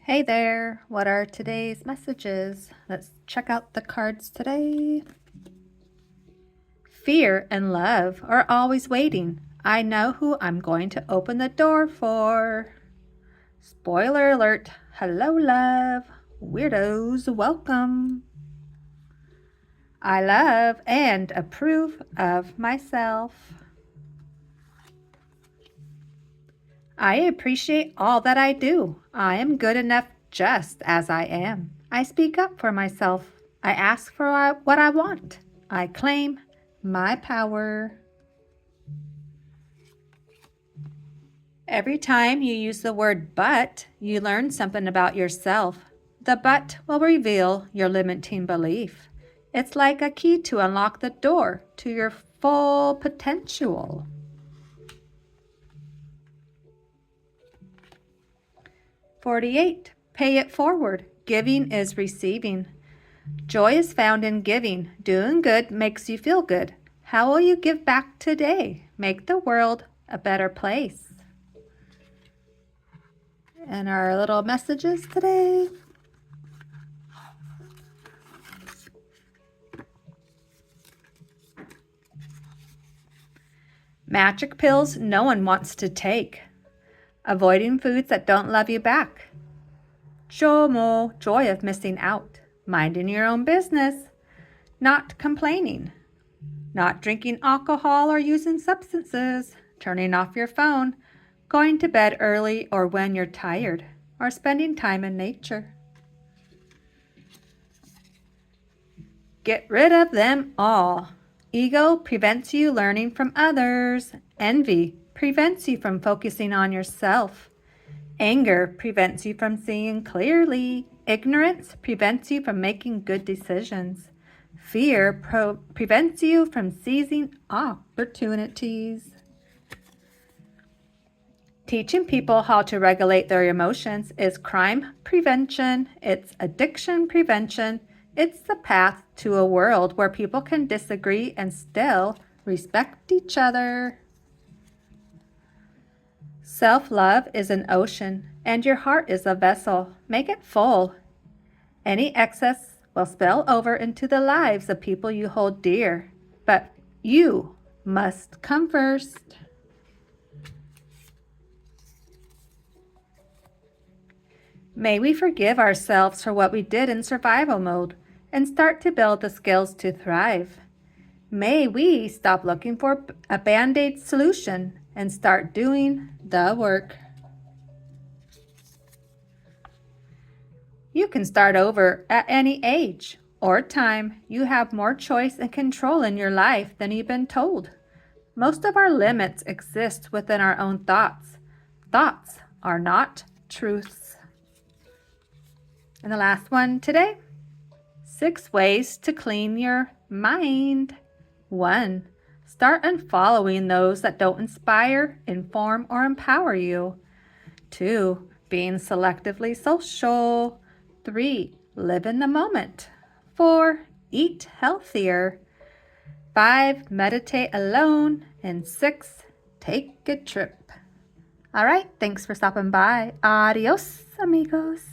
Hey there, what are today's messages? Let's check out the cards today. Fear and love are always waiting. I know who I'm going to open the door for. Spoiler alert, hello love, weirdos, welcome. I love and approve of myself. I appreciate all that I do. I am good enough just as I am. I speak up for myself. I ask for what I want. I claim my power. Every time you use the word but, you learn something about yourself. The but will reveal your limiting belief. It's like a key to unlock the door to your full potential. "48. Pay it forward. Giving is receiving. Joy is found in giving. Doing good makes you feel good. How will you give back today? Make the world a better place." And our little messages today. Magic pills no one wants to take. Avoiding foods that don't love you back. JOMO, joy of missing out. Minding your own business. Not complaining. Not drinking alcohol or using substances. Turning off your phone. Going to bed early or when you're tired. Or spending time in nature. Get rid of them all. Ego prevents you learning from others. Envy prevents you from focusing on yourself. Anger prevents you from seeing clearly. Ignorance prevents you from making good decisions. Fear prevents you from seizing opportunities. Teaching people how to regulate their emotions is crime prevention. It's addiction prevention. It's the path to a world where people can disagree and still respect each other. Self-love is an ocean, and your heart is a vessel. Make it full. Any excess will spill over into the lives of people you hold dear, but you must come first. May we forgive ourselves for what we did in survival mode and start to build the skills to thrive. May we stop looking for a band-aid solution and start doing the work. You can start over at any age or time. You have more choice and control in your life than you've been told. Most of our limits exist within our own thoughts. Thoughts are not truths. And the last one today, 6 ways to clean your mind. 1. Start unfollowing those that don't inspire, inform, or empower you. 2. Being selectively social. 3. Live in the moment. 4. Eat healthier. 5. Meditate alone. And 6. Take a trip. All right, thanks for stopping by. Adios, amigos.